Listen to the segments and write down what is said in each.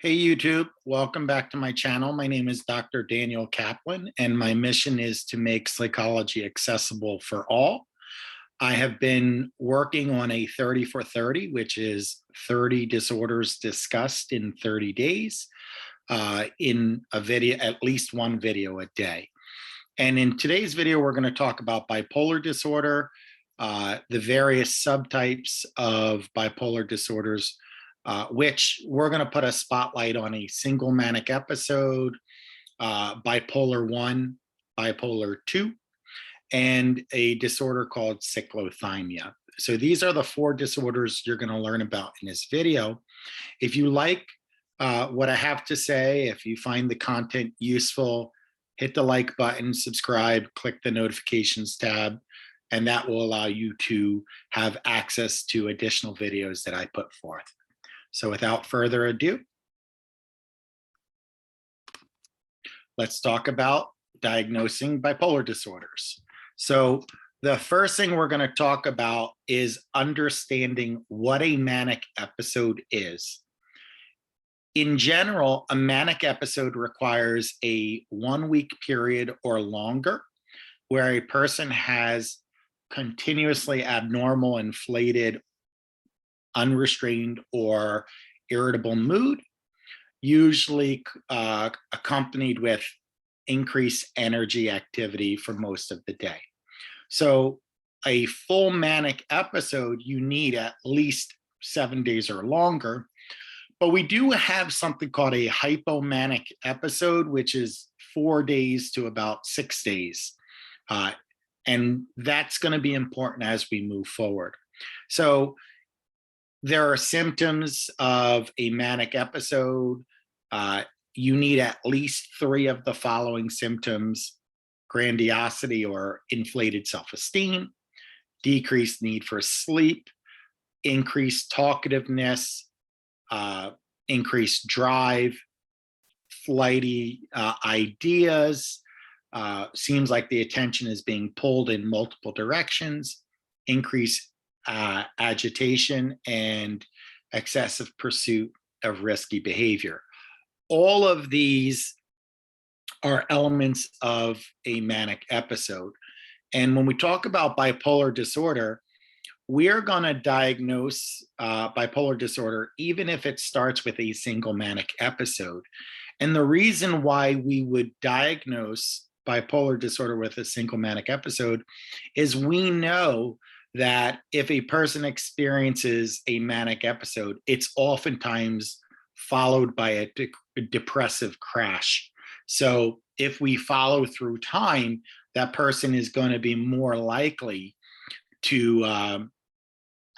Hey YouTube, welcome back to my channel. My name is Dr. Daniel Kaplan, and my mission is to make psychology accessible for all. I have been working on a 30 for 30, which is 30 disorders discussed in 30 days in a video, at least one video a day. And in today's video, we're going to talk about bipolar disorder, the various subtypes of bipolar disorders, which we're going to put a spotlight on a single manic episode, bipolar 1, bipolar 2, and a disorder called cyclothymia. So these are the 4 disorders you're going to learn about in this video. If you like what I have to say, if you find the content useful, hit the like button, subscribe, click the notifications tab, and that will allow you to have access to additional videos that I put forth. So without further ado, let's talk about diagnosing bipolar disorders. So the first thing we're going to talk about is understanding what a manic episode is. In general, a manic episode requires a 1-week period or longer where a person has continuously abnormal, inflated, unrestrained, or irritable mood, usually accompanied with increased energy activity for most of the day. So a full manic episode, you need at least 7 days or longer. But we do have something called a hypomanic episode, which is 4 days to about 6 days. And that's going to be important as we move forward. So there are symptoms of a manic episode. You need at least 3 of the following symptoms: grandiosity or inflated self-esteem, decreased need for sleep, increased talkativeness, increased drive, flighty ideas, seems like the attention is being pulled in multiple directions, increased agitation, and excessive pursuit of risky behavior. All of these are elements of a manic episode. And when we talk about bipolar disorder, we're going to diagnose bipolar disorder even if it starts with a single manic episode. And the reason why we would diagnose bipolar disorder with a single manic episode is we know that if a person experiences a manic episode, it's oftentimes followed by a depressive crash. So if we follow through time, that person is going to be more likely to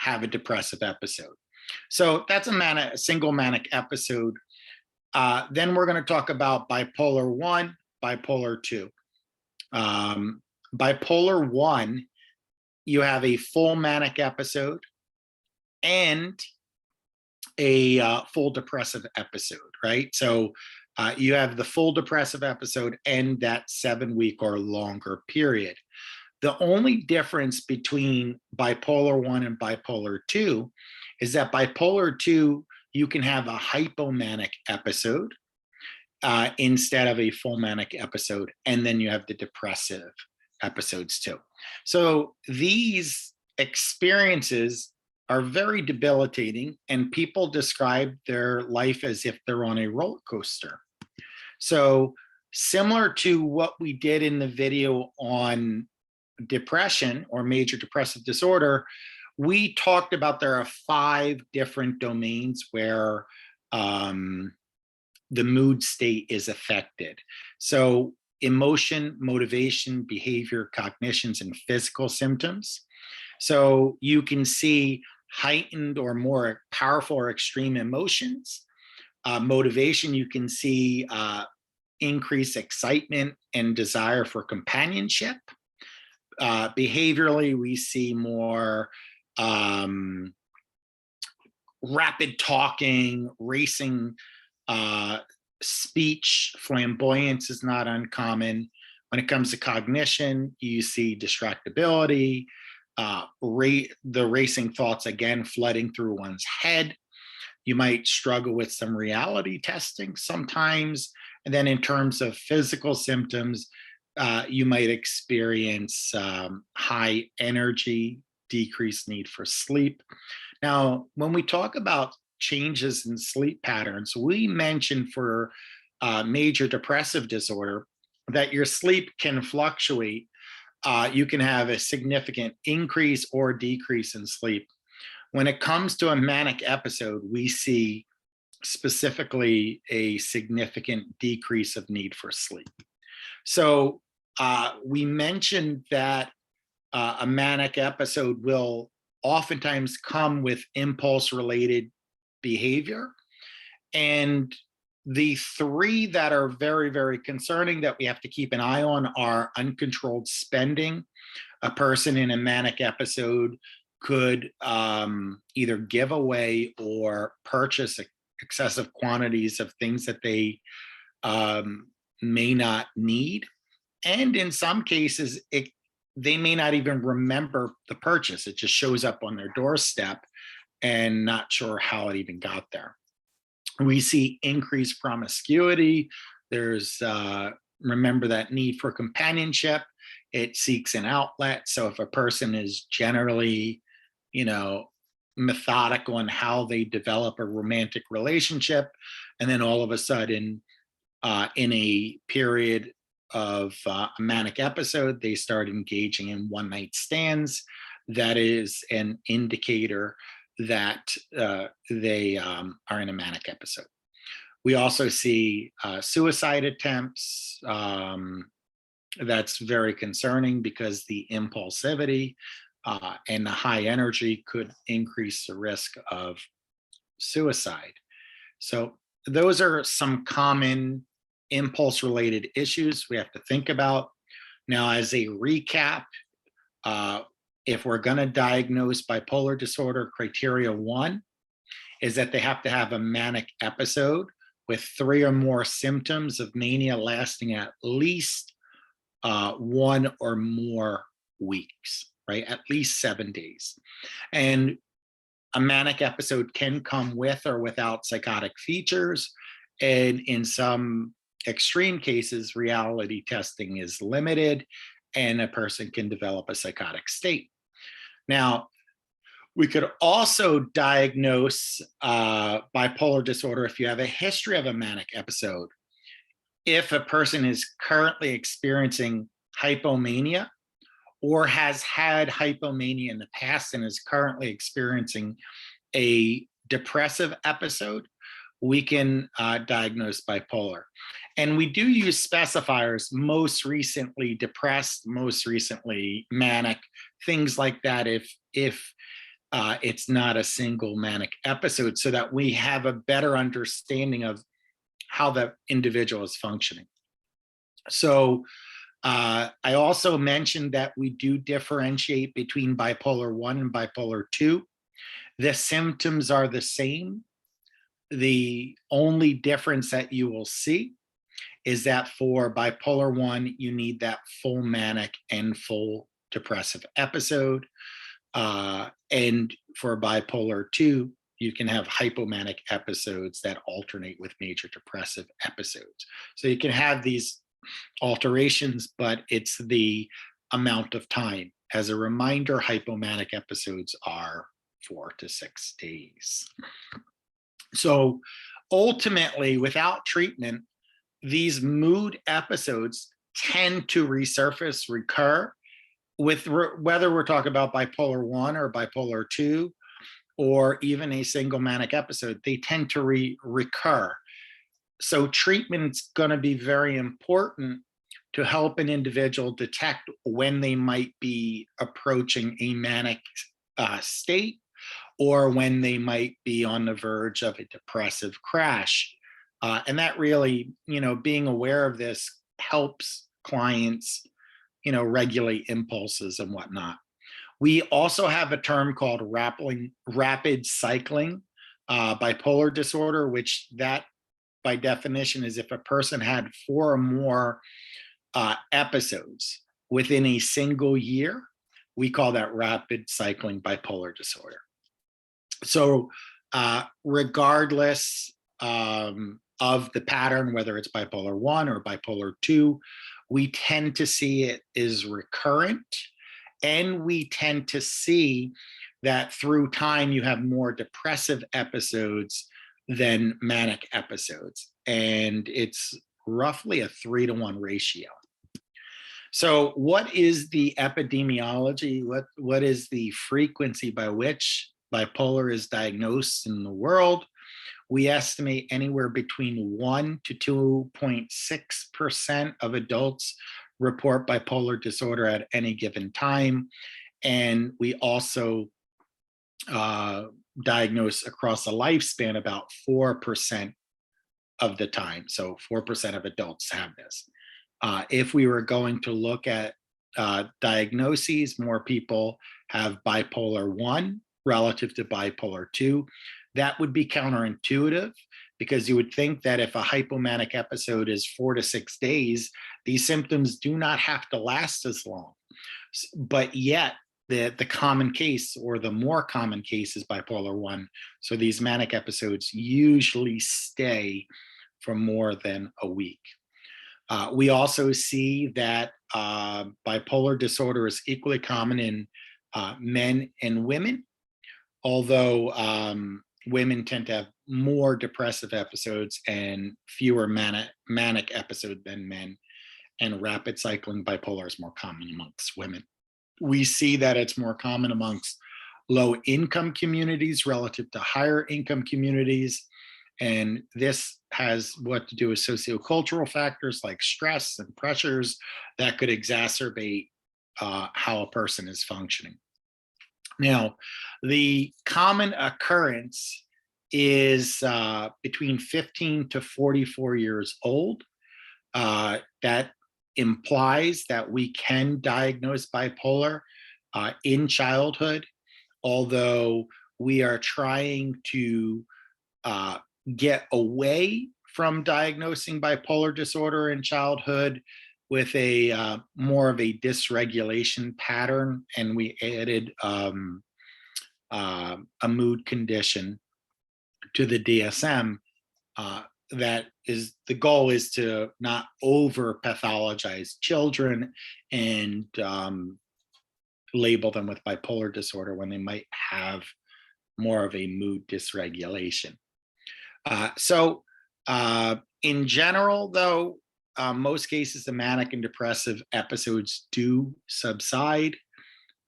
have a depressive episode. So that's a single manic episode. Then we're going to talk about bipolar 1, bipolar 2. Bipolar 1, you have a full manic episode and a full depressive episode, right? So you have the full depressive episode and that 7-week or longer period. The only difference between bipolar 1 and bipolar 2 is that bipolar 2, you can have a hypomanic episode instead of a full manic episode, and then you have the depressive episodes too. So these experiences are very debilitating, and people describe their life as if they're on a roller coaster. So similar to what we did in the video on depression or major depressive disorder, we talked about there are 5 different domains where the mood state is affected. So emotion, motivation, behavior, cognitions, and physical symptoms. So you can see heightened or more powerful or extreme emotions. Motivation, you can see increased excitement and desire for companionship. Behaviorally, we see more rapid talking, racing speech. Flamboyance is not uncommon. When it comes to cognition, you see distractibility, the racing thoughts again flooding through one's head. You might struggle with some reality testing sometimes. And then in terms of physical symptoms, you might experience high energy, decreased need for sleep. Now, when we talk about changes in sleep patterns, we mentioned for major depressive disorder that your sleep can fluctuate. You can have a significant increase or decrease in sleep. When it comes to a manic episode, we see specifically a significant decrease of need for sleep. So we mentioned that a manic episode will oftentimes come with impulse related behavior. And the three that are very, very concerning that we have to keep an eye on are uncontrolled spending. A person in a manic episode could either give away or purchase excessive quantities of things that they may not need. And in some cases, they may not even remember the purchase. It just shows up on their doorstep and not sure how it even got there. We see increased promiscuity. There's, remember, that need for companionship. It seeks an outlet. So if a person is generally, methodical in how they develop a romantic relationship, and then all of a sudden, in a period of a manic episode, they start engaging in one night stands, that is an indicator that they are in a manic episode. We also see suicide attempts. That's very concerning because the impulsivity and the high energy could increase the risk of suicide. So those are some common impulse related issues we have to think about. Now, as a recap, if we're going to diagnose bipolar disorder, criteria 1 is that they have to have a manic episode with 3 or more symptoms of mania lasting at least 1 or more weeks, right? At least 7 days. And a manic episode can come with or without psychotic features. And in some extreme cases, reality testing is limited and a person can develop a psychotic state. Now, we could also diagnose bipolar disorder if you have a history of a manic episode. If a person is currently experiencing hypomania or has had hypomania in the past and is currently experiencing a depressive episode, we can diagnose bipolar. And we do use specifiers, most recently depressed, most recently manic, things like that, if it's not a single manic episode, so that we have a better understanding of how the individual is functioning. So I also mentioned that we do differentiate between bipolar 1 and bipolar 2. The symptoms are the same. The only difference that you will see is that for bipolar 1, you need that full manic and full depressive episode. And for bipolar 2, you can have hypomanic episodes that alternate with major depressive episodes. So you can have these alterations, but it's the amount of time. As a reminder, hypomanic episodes are 4 to 6 days. So ultimately, without treatment, these mood episodes tend to resurface, recur, with whether we're talking about bipolar 1 or bipolar 2, or even a single manic episode, they tend to recur. So treatment's going to be very important to help an individual detect when they might be approaching a manic state, or when they might be on the verge of a depressive crash. And that really, being aware of this helps clients, regulate impulses and whatnot. We also have a term called rapid cycling bipolar disorder, which that by definition is if a person had 4 or more episodes within a single year, we call that rapid cycling bipolar disorder. So regardless of the pattern, whether it's bipolar 1 or bipolar 2, we tend to see it is recurrent. And we tend to see that through time, you have more depressive episodes than manic episodes. And it's roughly a 3-to-1 ratio. So what is the epidemiology? What is the frequency by which bipolar is diagnosed in the world? We estimate anywhere between 1 to 2.6% of adults report bipolar disorder at any given time. And we also diagnose across a lifespan about 4% of the time. So 4% of adults have this. If we were going to look at diagnoses, more people have bipolar 1 relative to bipolar 2. That would be counterintuitive, because you would think that if a hypomanic episode is 4 to 6 days, these symptoms do not have to last as long. But yet, the common case, or the more common case, is bipolar 1. So these manic episodes usually stay for more than a week. We also see that bipolar disorder is equally common in men and women, although women tend to have more depressive episodes and fewer manic episodes than men, and rapid cycling bipolar is more common amongst women. We see that it's more common amongst low income communities relative to higher income communities. And this has what to do with sociocultural factors like stress and pressures that could exacerbate how a person is functioning. Now, the common occurrence is between 15 to 44 years old. That implies that we can diagnose bipolar in childhood, although we are trying to get away from diagnosing bipolar disorder in childhood with a more of a dysregulation pattern, and we added a mood condition to the DSM. That is, the goal is to not over pathologize children and label them with bipolar disorder when they might have more of a mood dysregulation. So in general, though, most cases, the manic and depressive episodes do subside,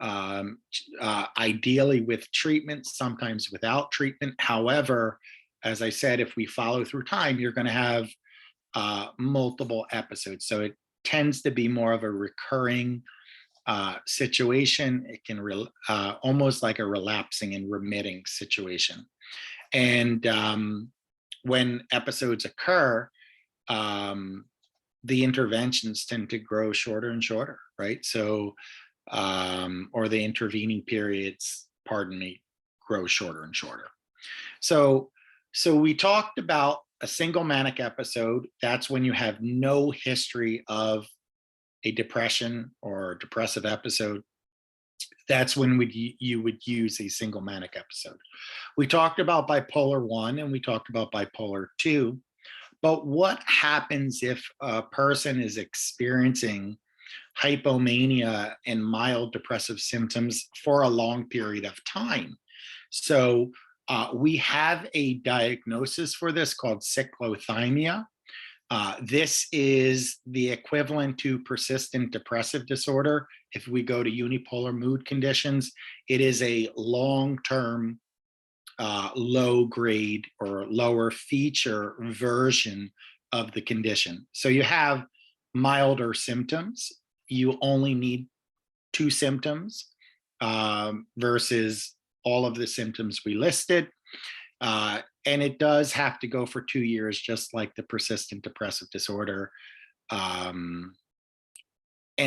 ideally with treatment, sometimes without treatment. However, as I said, if we follow through time, you're going to have multiple episodes. So it tends to be more of a recurring situation. It can almost like a relapsing and remitting situation. And when episodes occur, the interventions tend to grow shorter and shorter, right? So, or the intervening periods, grow shorter and shorter. So we talked about a single manic episode. That's when you have no history of a depression or depressive episode. That's when you would use a single manic episode. We talked about bipolar 1 and we talked about bipolar 2. But what happens if a person is experiencing hypomania and mild depressive symptoms for a long period of time? So we have a diagnosis for this called cyclothymia. This is the equivalent to persistent depressive disorder. If we go to unipolar mood conditions, it is a long-term, low grade or lower feature version of the condition. So you have milder symptoms. You only need 2 symptoms versus all of the symptoms we listed. And it does have to go for 2 years, just like the persistent depressive disorder. And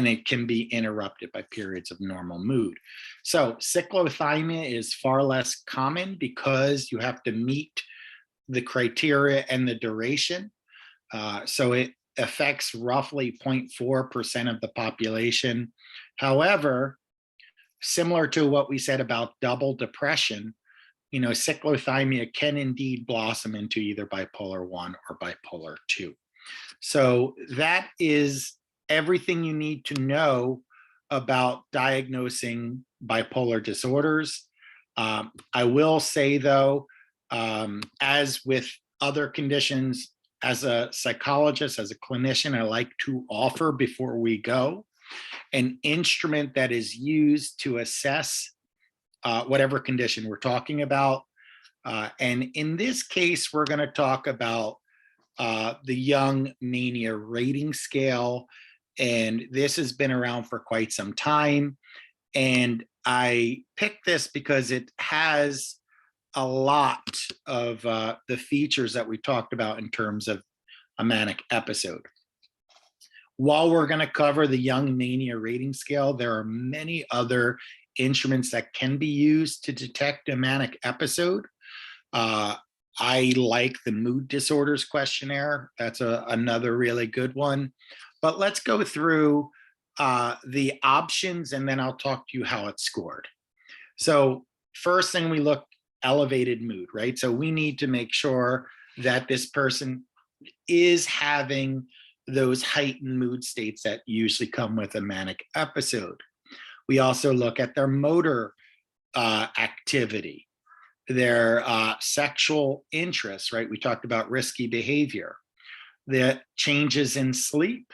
it can be interrupted by periods of normal mood. So cyclothymia is far less common because you have to meet the criteria and the duration. So it affects roughly 0.4% of the population. However, similar to what we said about double depression, cyclothymia can indeed blossom into either bipolar 1 or bipolar 2. So that is everything you need to know about diagnosing bipolar disorders. I will say, though, as with other conditions, as a psychologist, as a clinician, I like to offer before we go an instrument that is used to assess whatever condition we're talking about. And in this case, we're going to talk about the Young Mania Rating Scale. And this has been around for quite some time. And I picked this because it has a lot of the features that we talked about in terms of a manic episode. While we're going to cover the Young Mania Rating Scale, there are many other instruments that can be used to detect a manic episode. I like the Mood Disorders Questionnaire. That's another really good one. But let's go through the options, and then I'll talk to you how it's scored. So first thing we look, elevated mood, right? So we need to make sure that this person is having those heightened mood states that usually come with a manic episode. We also look at their motor activity, their sexual interests, right? We talked about risky behavior, the changes in sleep.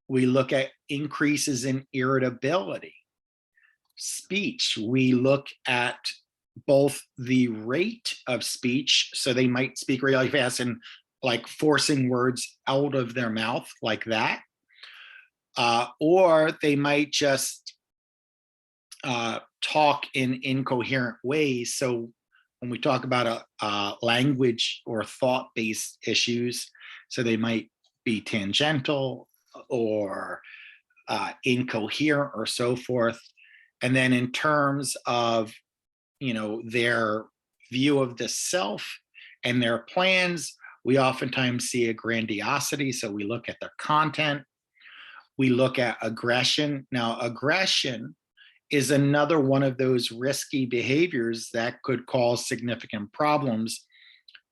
We look at increases in irritability, speech. We look at both the rate of speech, so they might speak really fast and like forcing words out of their mouth like that, or they might just talk in incoherent ways. So when we talk about a language or thought-based issues, so they might be tangential or incoherent or so forth. And then in terms of, their view of the self and their plans, we oftentimes see a grandiosity. So we look at their content. We look at aggression. Now, aggression is another one of those risky behaviors that could cause significant problems,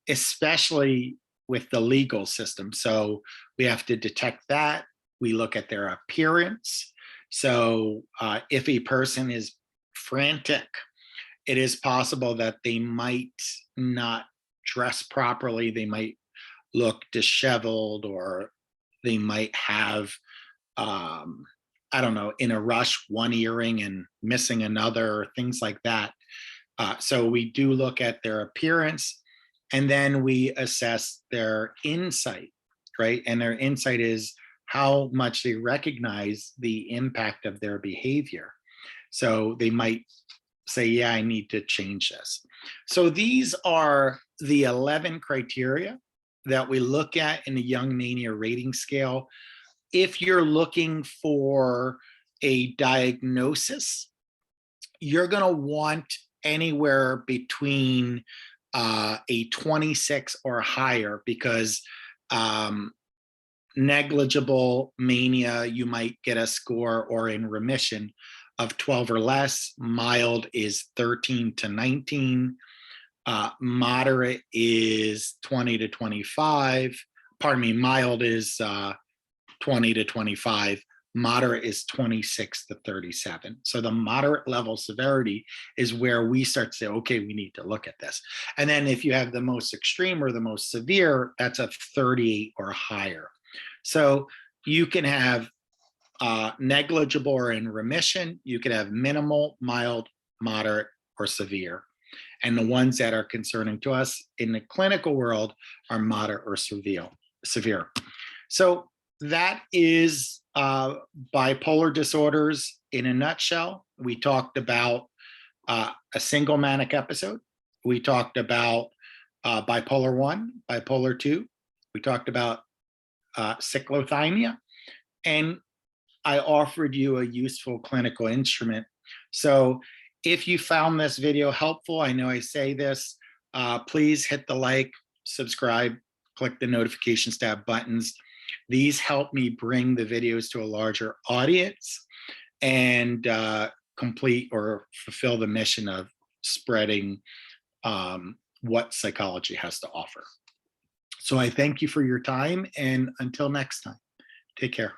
especially with the legal system. So we have to detect that. We look at their appearance. So if a person is frantic, it is possible that they might not dress properly. They might look disheveled, or they might have, in a rush, one earring and missing another, things like that. So we do look at their appearance, and then we assess their insight, right? And their insight is how much they recognize the impact of their behavior. So they might say, yeah, I need to change this. So these are the 11 criteria that we look at in the Young Mania Rating Scale. If you're looking for a diagnosis, you're going to want anywhere between a 26 or higher, because negligible mania, you might get a score, or in remission, of 12 or less. Mild is 13 to 19. Moderate is 20 to 25. Pardon me, mild is 20 to 25. Moderate is 26 to 37. So the moderate level severity is where we start to say, okay, we need to look at this. And then if you have the most extreme or the most severe, that's a 38 or higher. So you can have negligible or in remission. You could have minimal, mild, moderate, or severe. And the ones that are concerning to us in the clinical world are moderate or severe. So that is bipolar disorders in a nutshell. We talked about a single manic episode. We talked about bipolar 1, bipolar 2. We talked about cyclothymia. And I offered you a useful clinical instrument. So if you found this video helpful, I know I say this, please hit the like, subscribe, click the notifications tab buttons. These help me bring the videos to a larger audience and complete or fulfill the mission of spreading what psychology has to offer. So I thank you for your time, and until next time, take care.